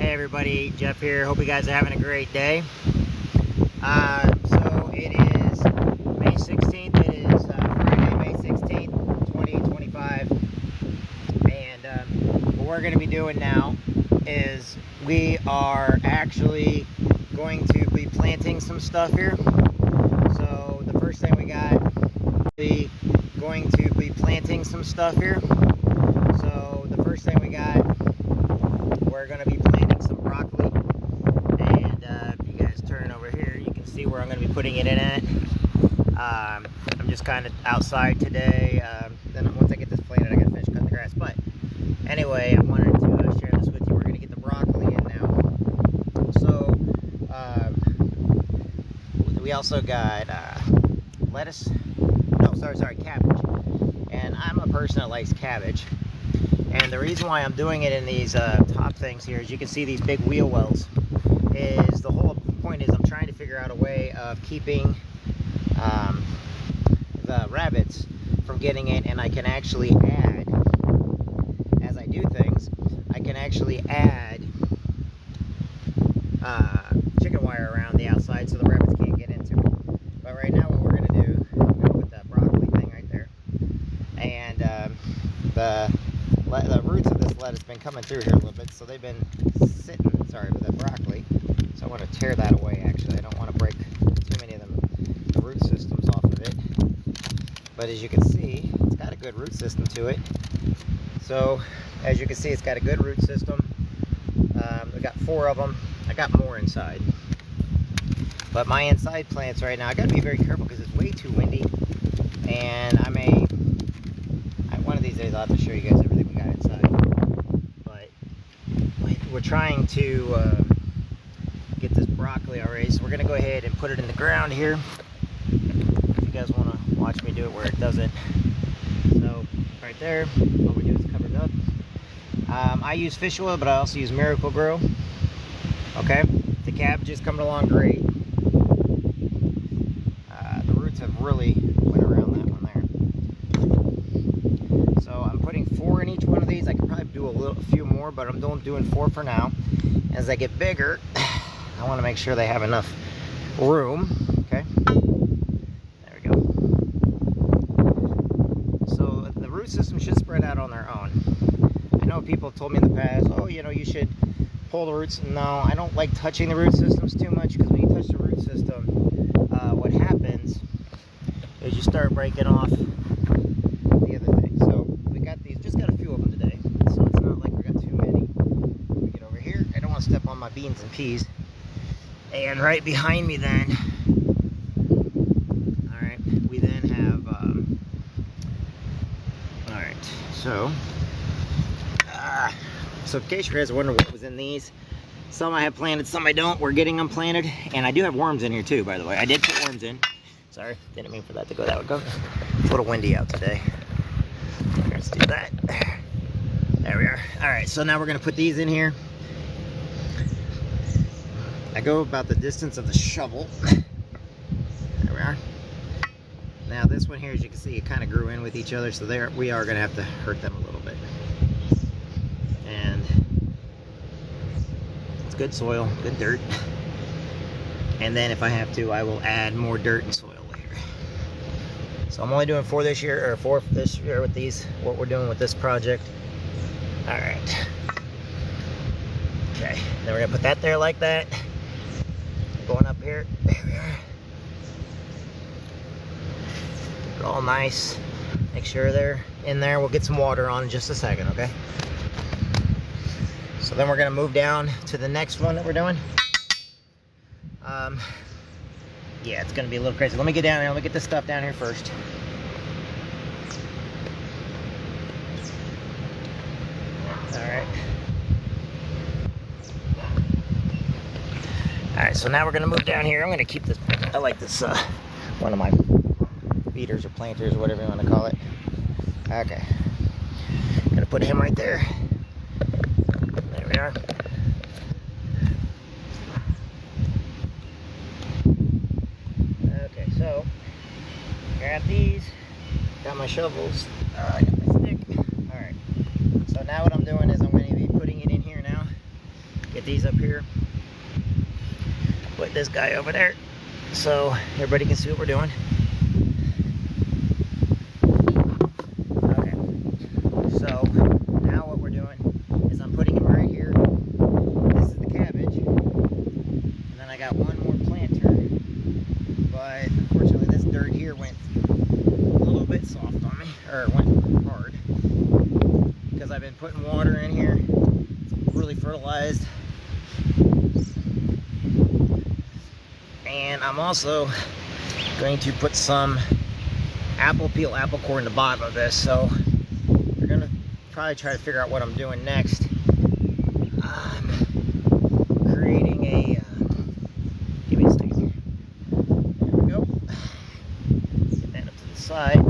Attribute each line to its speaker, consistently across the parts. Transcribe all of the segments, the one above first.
Speaker 1: Hey everybody, Jeff here. Hope you guys are having a great day. So it is May 16th. It is Friday, May 16th, 2025. And what we're going to be doing now is we are actually going to be planting some stuff here. So the first thing we got, we're going to be planting some broccoli. And if you guys turn over here, you can see where I'm going to be putting it in at. I'm just kind of outside today. Then once I get this planted, I got to finish cutting the grass. But anyway, I wanted to share this with you. We're going to get the broccoli in now. So we also got lettuce. No, sorry, cabbage. And I'm a person that likes cabbage. And the reason why I'm doing it in these top things here, as you can see these big wheel wells, is the whole point is I'm trying to figure out a way of keeping the rabbits from getting it, and I can actually add, as I do things, I can actually add chicken wire around the outside so the rabbits can't get into it. But right now what we're going to do, we're going to put that broccoli thing right there, and the roots of this lettuce have been coming through here a little bit, so they've been sitting, sorry, with that broccoli. So I want to tear that away, actually. I don't want to break too many of the root systems off of it. But as you can see, it's got a good root system to it. So, as you can see, it's got a good root system. We got 4 of them. I got more inside. But my inside plants right now, I got to be very careful because it's way too windy. And one of these days I'll have to show you guys everything we got inside. But we're trying to get this broccoli already, so we're going to go ahead and put it in the ground here. If you guys want to watch me do it where it doesn't. So right there, all we do is cover it up. I use fish oil, but I also use Miracle Grow. Okay, the cabbage is coming along great. The roots have really went around that one there. So I'm putting 4 in each one of these. I could probably do a few more, but I'm doing 4 for now. As they get bigger, I want to make sure they have enough room. Okay, there we go. So the root system should spread out on their own. I know people told me in the past, oh, you should pull the roots. No, I don't like touching the root systems too much, because when you touch the root system, what happens is you start breaking off the other thing. So we got these, just got a few of them today, so it's not like we got too many. Let me get over here. I don't want to step on my beans and peas. And right behind me then, alright, we then have, alright, so in case you guys are wondering what was in these, some I have planted, some I don't. We're getting them planted, and I do have worms in here too, by the way. I did put worms in. Sorry, didn't mean for that to go that way. It's a little windy out today. Let's do that. There we are. Alright, so now we're going to put these in here. I go about the distance of the shovel. There we are. Now this one here, as you can see, it kind of grew in with each other, so we are going to have to hurt them a little bit. And it's good soil, good dirt. And then if I have to, I will add more dirt and soil later. So I'm only doing 4 this year, or 4 this year with these, what we're doing with this project. Alright. Okay, then we're going to put that there like that. Going up here, there we are. They're all nice. Make sure they're in there. We'll get some water on in just a second, okay? So then we're gonna move down to the next one that we're doing. Yeah, it's gonna be a little crazy. Let me get down here. Let me get this stuff down here first. All right. Alright, so now we're going to move down here. I'm going to keep this, I like this, one of my feeders or planters or whatever you want to call it. Okay. Going to put him right there. There we are. Okay, so, grab these. Got my shovels. I got my stick. Alright. So now what I'm doing is I'm going to be putting it in here now. Get these up here. Put this guy over there so everybody can see what we're doing. Okay, so now what we're doing is I'm putting him right here. This is the cabbage, and then I got one more planter, but unfortunately this dirt here went a little bit soft on me, or went hard, because I've been putting water in here. It's really fertilized. And I'm also going to put some apple peel, apple core in the bottom of this. So we're going to probably try to figure out what I'm doing next. Creating a, give me a second here. There we go. Get that up to the side.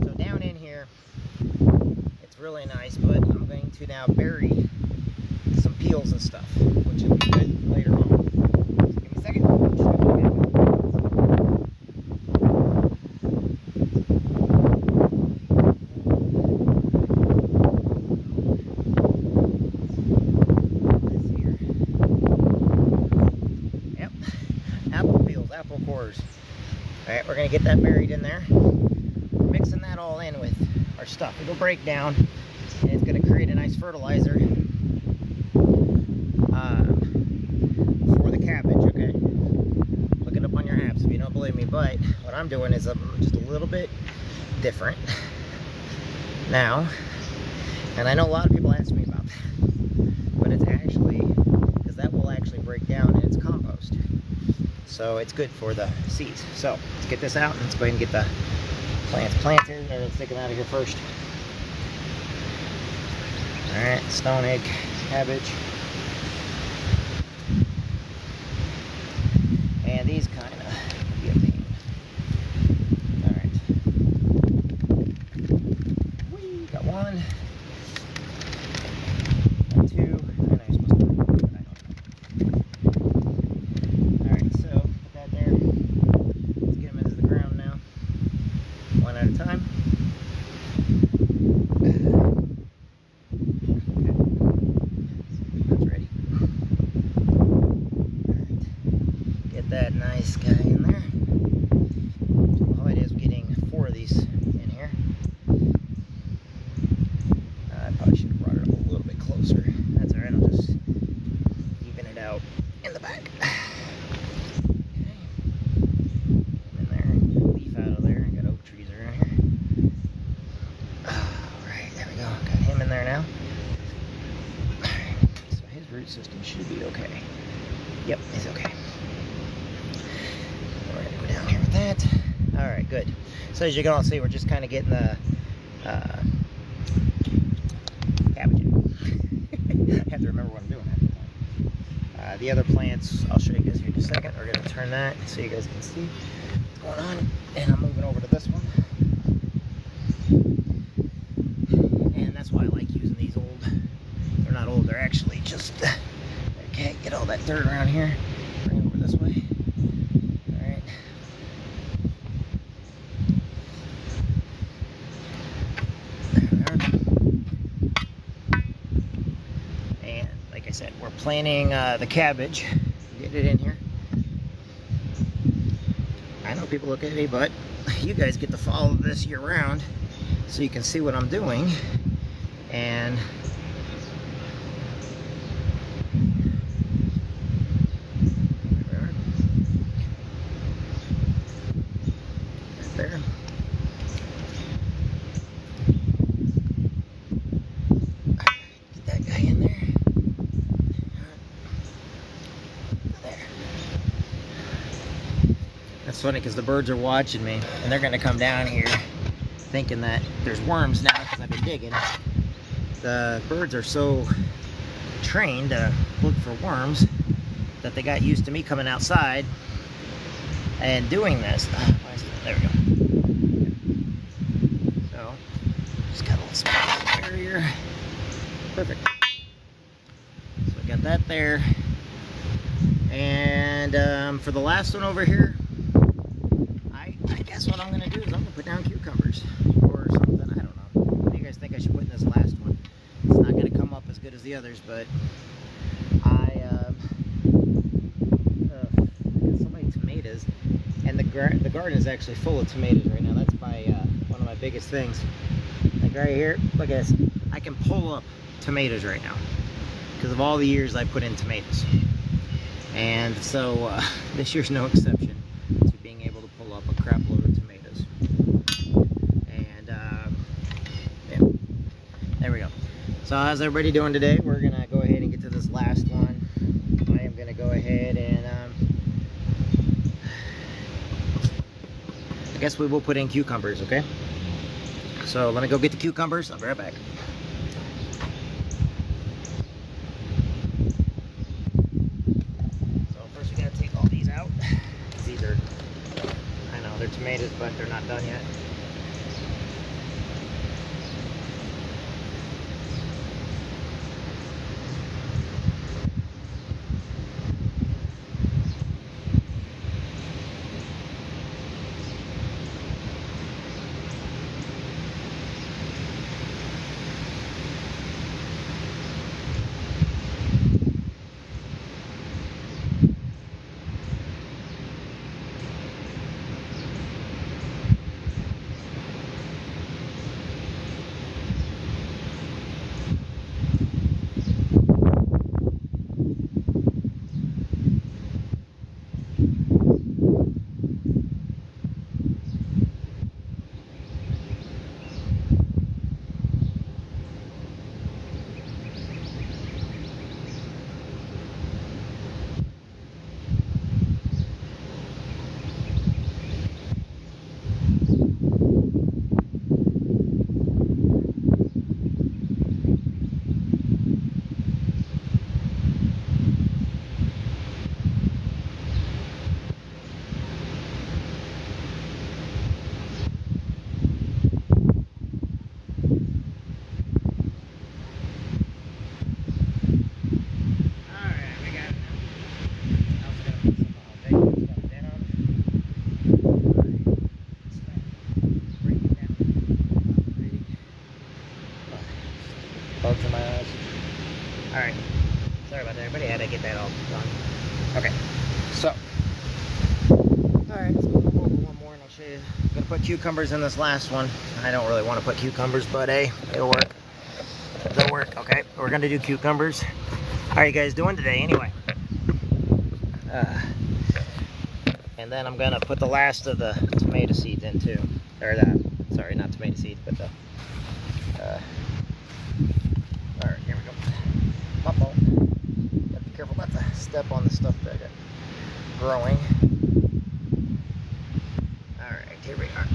Speaker 1: So down in here, it's really nice, but I'm going to now bury some peels and stuff, which will be good later on. Apple cores. Alright, we're going to get that buried in there. We're mixing that all in with our stuff. It'll break down and it's going to create a nice fertilizer for the cabbage, okay? Look it up on your apps if you don't believe me, but what I'm doing is just a little bit different now. And I know a lot of people ask me about that, but it's actually, because that will actually break down and it's compost. So it's good for the seeds. So let's get this out and let's go ahead and get the plants planted. Let's take them out of here first. Alright, stone egg cabbage. And these kind of be a pain. Alright. We got one. Got two. I know you're supposed to, but I don't know. Alright, so put that there. Let's get them into the ground now. One at a time. That nice guy in there. The whole idea is getting 4 of these in here. I probably should have brought it up a little bit closer. That's alright, I'll just even it out in the back. Okay. In there, leaf out of there. Got oak trees around here. Alright, there we go. Got him in there now. So his root system should be okay. Yep, he's okay. We're going to go down here with that. Alright, good. So as you can all see, we're just kind of getting the cabbage in. I have to remember what I'm doing after that. The other plants, I'll show you guys here in a second. We're going to turn that so you guys can see what's going on. And I'm moving over to this one. And that's why I like using these old. They're not old, they're actually just, okay, get all that dirt around here. Bring it over this way. We're planting the cabbage. Get it in here. I know people look at me, but you guys get to follow this year round so you can see what I'm doing. And right there. Get that guy in there. It's funny because the birds are watching me and they're going to come down here thinking that there's worms now because I've been digging. The birds are so trained to look for worms that they got used to me coming outside and doing this. There we go. So just got a little small barrier. Perfect. So we got that there. And for the last one over here, I guess what I'm going to do is I'm going to put down cucumbers or something. I don't know. What do you guys think I should put in this last one? It's not going to come up as good as the others, but I got so many tomatoes, and the garden is actually full of tomatoes right now. That's one of my biggest things. Like right here, look at this. I can pull up tomatoes right now because of all the years I put in tomatoes, and so this year's no exception to being able to pull up a crap load of tomatoes. And yeah, there we go. So how's everybody doing today? We're gonna go ahead and get to this last one. I am gonna go ahead and I guess we will put in cucumbers, okay? So let me go get the cucumbers. I'll be right back. So first we gotta take all these out. These are, I know they're tomatoes, but they're not done yet. Bugs in my eyes. Alright. Sorry about that, everybody. I had to get that all done. Okay. So. Alright, let's go over one more and I'll show you. I'm going to put cucumbers in this last one. I don't really want to put cucumbers, but hey, it'll work. It'll work. Okay, we're going to do cucumbers. How are you guys doing today anyway? And then I'm going to put the last of the tomato seeds in too. Or that. Sorry, not tomato seeds, but the... Alright, here we go. My fault. Gotta be careful not to step on the stuff that I got growing. Alright, here we are.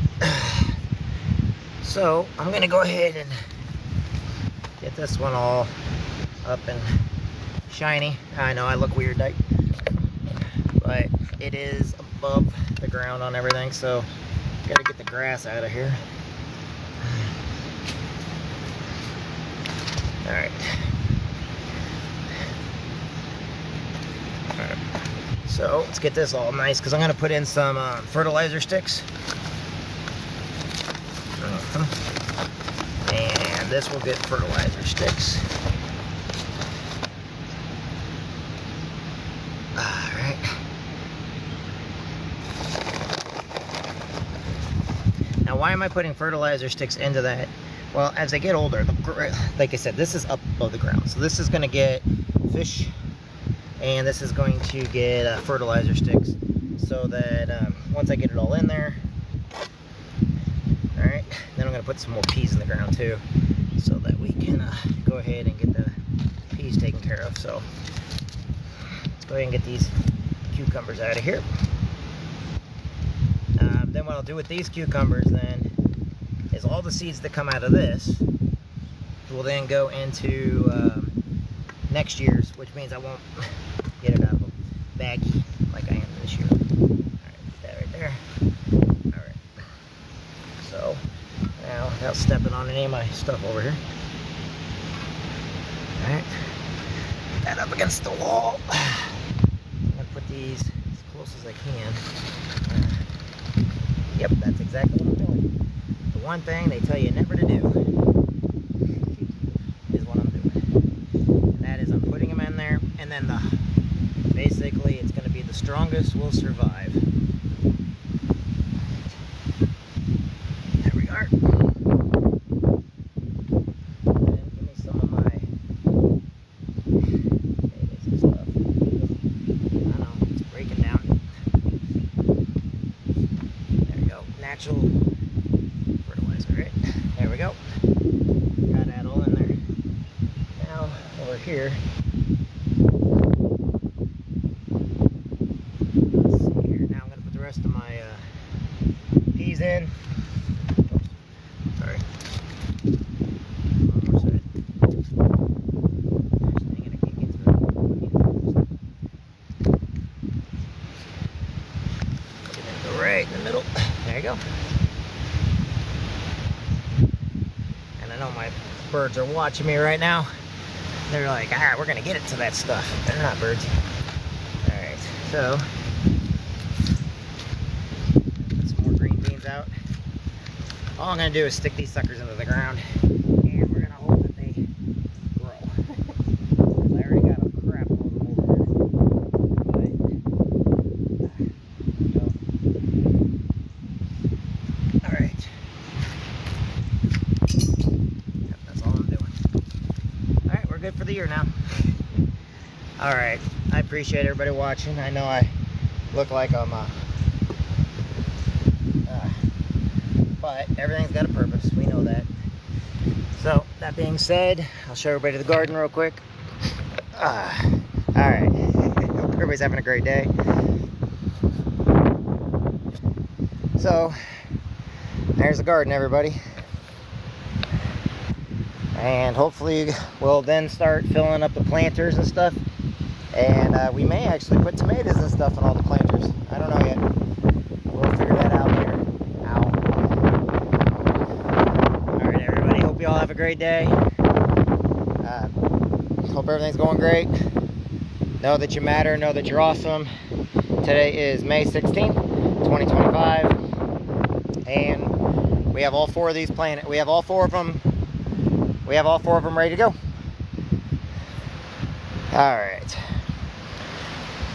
Speaker 1: So, I'm gonna go ahead and get this one all up and shiny. I know I look weird, but it is above the ground on everything, so gotta get the grass out of here. Alright. So let's get this all nice because I'm going to put in some fertilizer sticks. And this will get fertilizer sticks. Alright. Now why am I putting fertilizer sticks into that? Well, as they get older, like I said, this is up above the ground. So this is going to get fish, and this is going to get fertilizer sticks, so that once I get it all in there, all right, then I'm going to put some more peas in the ground too, so that we can go ahead and get the peas taken care of. So let's go ahead and get these cucumbers out of here. Then what I'll do with these cucumbers then is all the seeds that come out of this will then go into next year's, which means I won't get it out of a baggie like I am this year. Alright, put that right there. Alright. So, now without stepping on any of my stuff over here. Alright. Put that up against the wall. I'm going to put these as close as I can. Yep, that's exactly what I'm doing. The one thing they tell you never to do is what I'm doing. the strongest will survive. There we are. And give me some of my potatoes and stuff. I know, it's breaking down. There we go. Natural fertilizer, right? There we go. Got that all in there. Now, over here. Of my peas in. Oops, sorry. One more side. Actually, I can't get through it. Put it in right in the middle. There you go. And I know my birds are watching me right now. They're like, "Ah, we're gonna get it to that stuff." They're not birds. All right, so. Out. All I'm going to do is stick these suckers into the ground, and we're going to hope that they grow. I already got a crap load of them over here. Alright. Yep, that's all I'm doing. Alright, we're good for the year now. Alright, I appreciate everybody watching. I know I look like I'm but everything's got a purpose. We know that. So, that being said, I'll show everybody the garden real quick. Alright. Hope everybody's having a great day. So, there's the garden, everybody. And hopefully we'll then start filling up the planters and stuff. And we may actually put tomatoes and stuff in all the planters. I don't know yet. We'll figure that out later. Hope you all have a great day. Hope everything's going great. Know that you matter. Know that you're awesome. Today is May 16th, 2025, and we have all four of these planted. We have all four of them. We have all four of them ready to go. All right.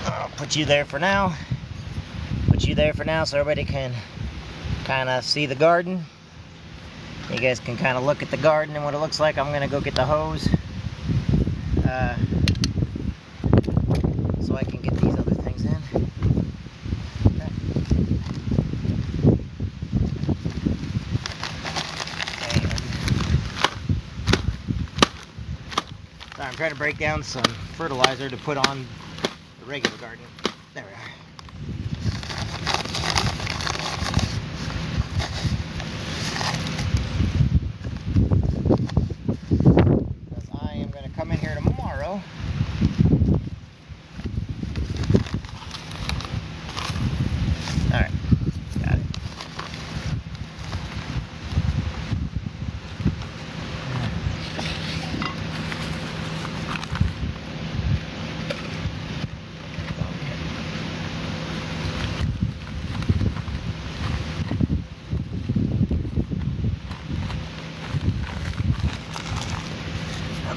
Speaker 1: I'll put you there for now. Put you there for now, so everybody can kind of see the garden. You guys can kind of look at the garden and what it looks like. I'm going to go get the hose so I can get these other things in. Okay. So I'm trying to break down some fertilizer to put on the regular garden. There we are. Come in here tomorrow. Alright, got it.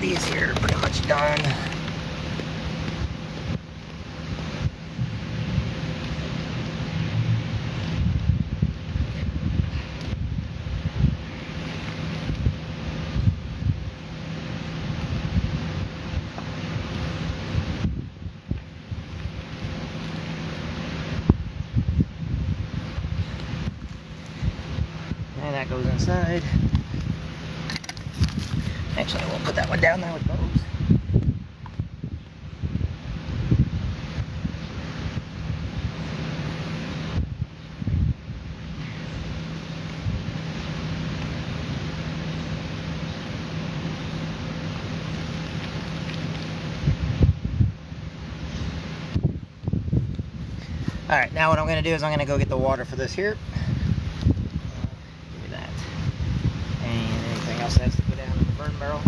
Speaker 1: These here are pretty much done. And that goes inside. Actually, we'll put that one down there with those. Alright, now what I'm going to do is I'm going to go get the water for this here. Give me that. And anything else that has to go down in the burn barrel.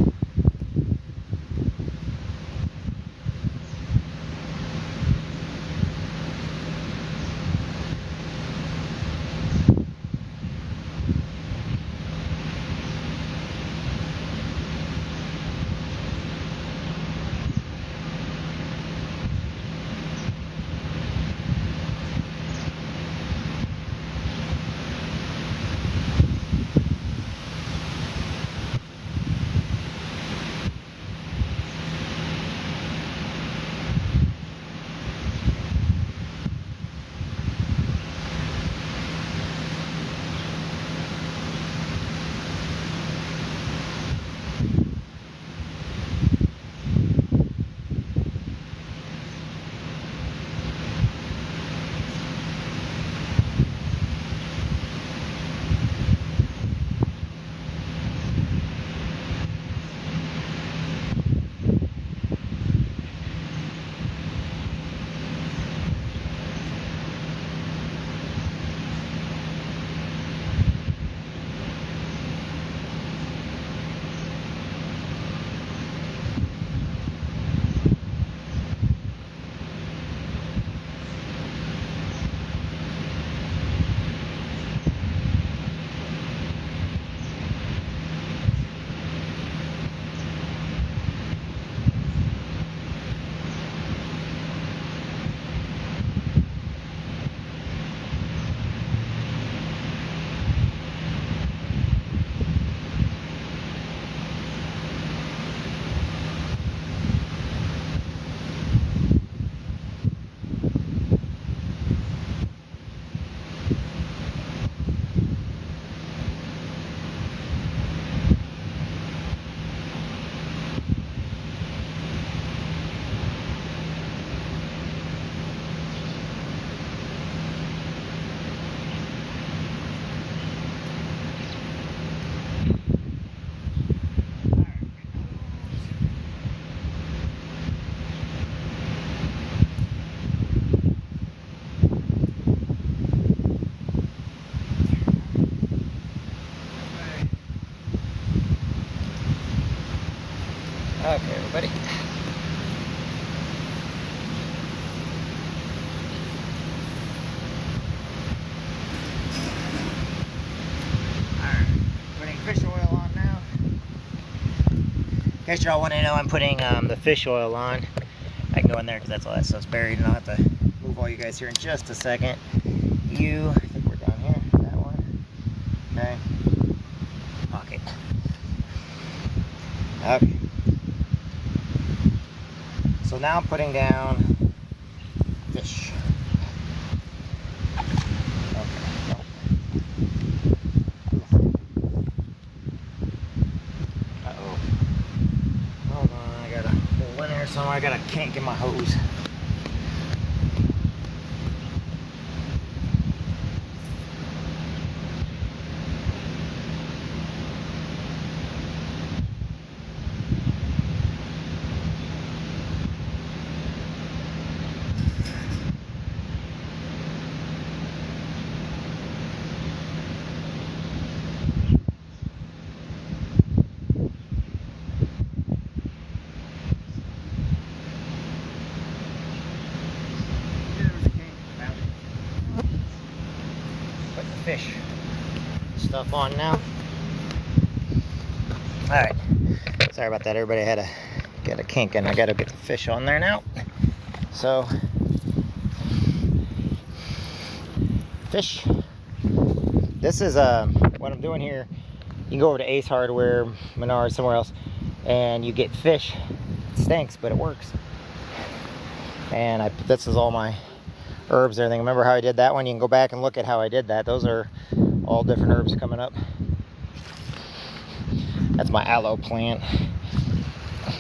Speaker 1: Okay, everybody. Alright, putting fish oil on now. In case y'all want to know, I'm putting the fish oil on. I can go in there because that's all that stuff's buried, and I'll have to move all you guys here in just a second. I think we're down here. That one. Okay. Pocket. Okay. So now I'm putting down fish. Okay. Uh-oh. Hold on, I gotta pull in there somewhere. I can't get my hose. Fish stuff on now. Alright, sorry about that, everybody. I had to get a kink and I gotta get the fish on there now. So fish, this is what I'm doing here. You can go over to Ace Hardware, Menards, somewhere else, and you get fish. It stinks, but it works. And this is all my herbs and everything. Remember how I did that one? You can go back and look at how I did that. Those are all different herbs coming up. That's my aloe plant.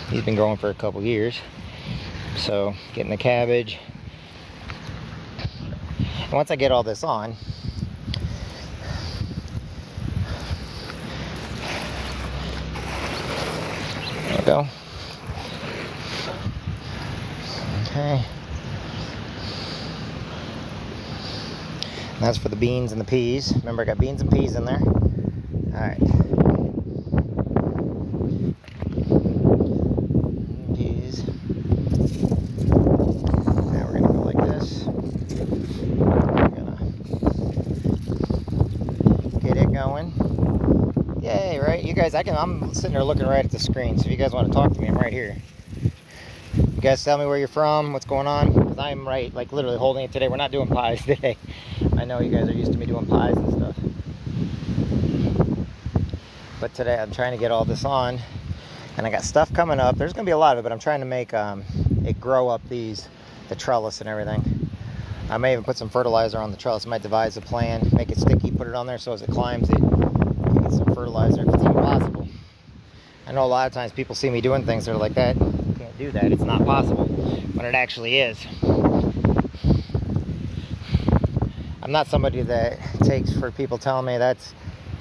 Speaker 1: He's been growing for a couple years. So getting the cabbage. And once I get all this on, there we go. Okay. And that's for the beans and the peas. Remember, I got beans and peas in there. Alright. Peas. Now we're going to go like this. We're going to get it going. Yay, right? You guys, I'm sitting there looking right at the screen, so if you guys want to talk to me, I'm right here. You guys tell me where you're from, what's going on, because I'm right, like literally holding it today. We're not doing pies today. I know you guys are used to me doing pies and stuff. But today I'm trying to get all this on, and I got stuff coming up. There's going to be a lot of it, but I'm trying to make it grow up the trellis and everything. I may even put some fertilizer on the trellis. I might devise a plan, make it sticky, put it on there so as it climbs it, get some fertilizer if it's even possible. I know a lot of times people see me doing things, they're like, that, you can't do that, it's not possible, when it actually is. I'm not somebody that takes for people telling me that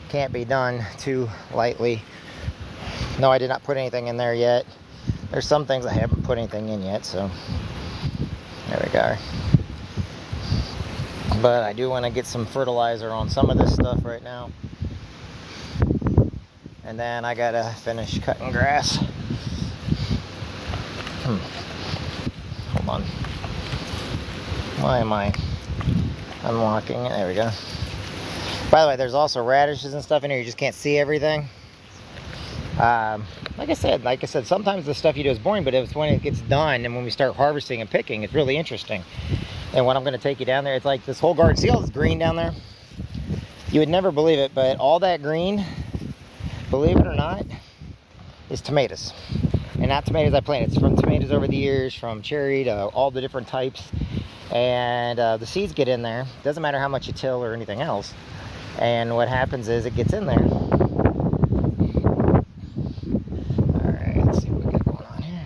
Speaker 1: can't be done too lightly. No, I did not put anything in there yet. There's some things I haven't put anything in yet, so there we go. But I do want to get some fertilizer on some of this stuff right now. And then I gotta finish cutting grass. Hold on. Why am I unlocking it? There we go. By the way, there's also radishes and stuff in here. You just can't see everything. Like I said, sometimes the stuff you do is boring, but it's when it gets done and when we start harvesting and picking, it's really interesting. And when I'm going to take you down there, it's like this whole garden. See all this green down there? You would never believe it, but all that green, believe it or not, is tomatoes. And not tomatoes I planted. It's from tomatoes over the years, from cherry to all the different types. And the seeds get in there. Doesn't matter how much you till or anything else. And what happens is it gets in there. Alright, let's see what we got going on here.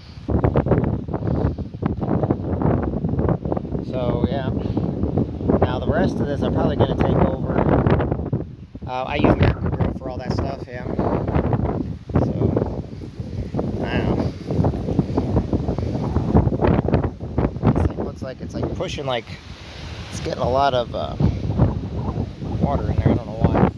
Speaker 1: So, yeah. Now the rest of this I'm probably going to take over. I use American Grow for all that stuff, yeah. So, I don't know. This thing looks like it's like pushing, like it's getting a lot of water in there. I don't know why.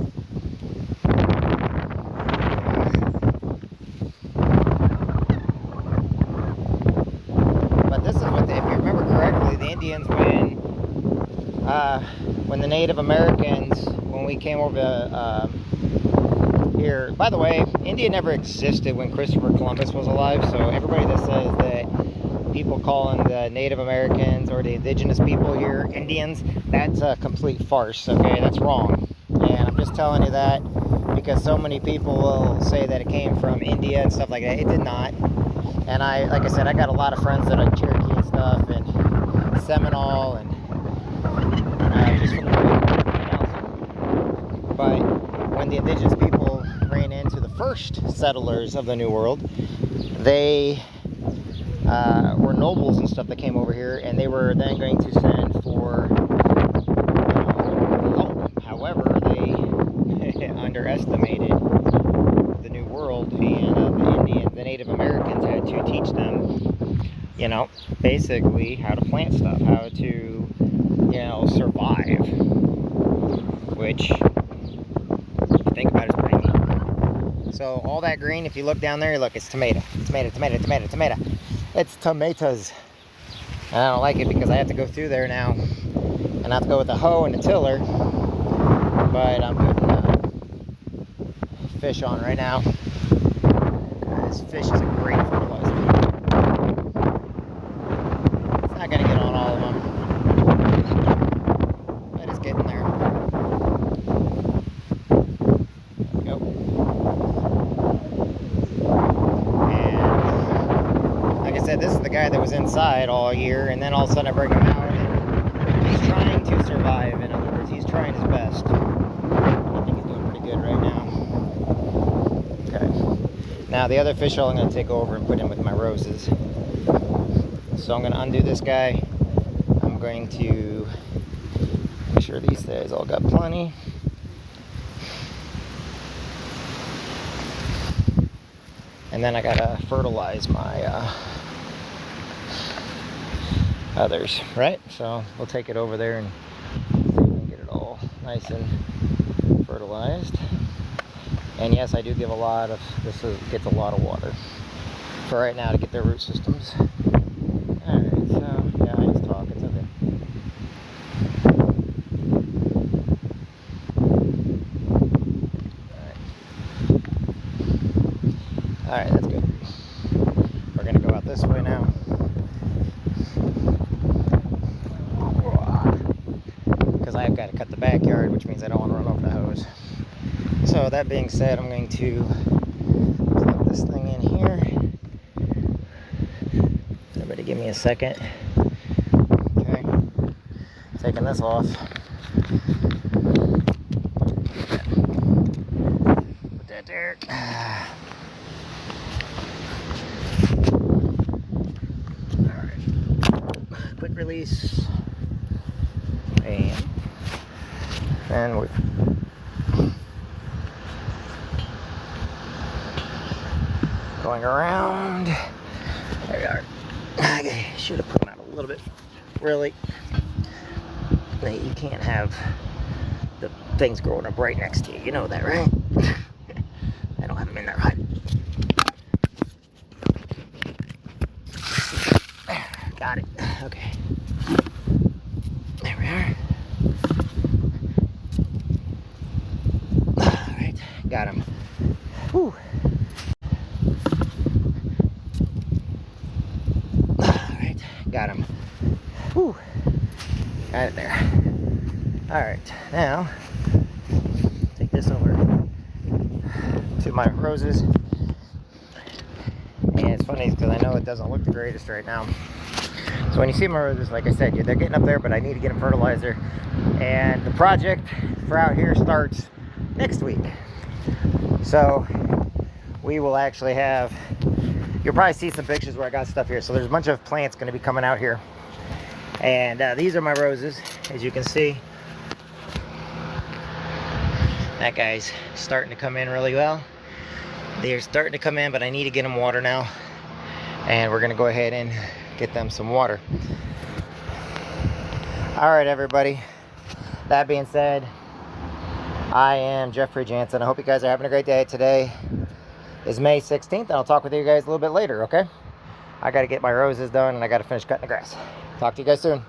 Speaker 1: when the Native Americans, when we came over here, by the way, India never existed when Christopher Columbus was alive, so everybody that says that people calling the Native Americans or the indigenous people here Indians, that's a complete farce, okay? That's wrong. And I'm just telling you that because so many people will say that it came from India and stuff like that. It did not. And like I said, I got a lot of friends that are Cherokee and stuff, and Seminole, and just from the But when the indigenous people ran into the first settlers of the New World, they were nobles and stuff that came over here, and they were then going to send for help. However, they underestimated the New World, and the Native Americans had to teach them, basically how to plant stuff, how to, survive, which, if you think about it, is pretty neat. So all that green, if you look down there, look, it's tomato. Tomato. It's tomatoes. And I don't like it because I have to go through there now, and I have to go with the hoe and the tiller, but I'm putting fish on right now. This fish is a great fertilizer. It's not going to get on all of them, but it's getting there. There we go. And like I said, this is the guy that was inside all year, and then all of a sudden I bring him out, and he's trying to survive. In other words, he's trying his best. I think he's doing pretty good right now. Okay. Now the other fish oil I'm going to take over and put in with my roses. So I'm going to undo this guy. I'm going to make sure these guys all got plenty. And then I got to fertilize my others, right? So we'll take it over there and see if we can get it all nice and fertilized. And yes, I do give a lot of, gets a lot of water for right now to get their root systems. Alright, so, yeah, I just talk, it's okay. Alright, that's good. We're going to go out this way now. Because I've got to cut the backyard, which means I don't want to run over the hose. So that being said, I'm going to plug this thing in here. Everybody give me a second. Okay. Taking this off. Put that there. Alright. Quick release. And we going around. There we are. I should have put them out a little bit. Really, you can't have the things growing up right next to you. You know that, right? I don't have them in there hot. Got it. Okay. There we are. All right, got him. Whew. Got him. Whew. Got it there. Alright, now take this over to my roses. And it's funny because I know it doesn't look the greatest right now. So when you see my roses, like I said, they're getting up there, but I need to get them fertilizer. And the project for out here starts next week. So we will actually have, you'll probably see some pictures where I got stuff here. So there's a bunch of plants going to be coming out here. And these are my roses, as you can see. That guy's starting to come in really well. They're starting to come in, but I need to get them water now. And we're going to go ahead and get them some water. All right, everybody. That being said, I am Jeffrey Jansen. I hope you guys are having a great day. Today is May 16th, and I'll talk with you guys a little bit later, okay? I got to get my roses done, and I got to finish cutting the grass. Talk to you guys soon.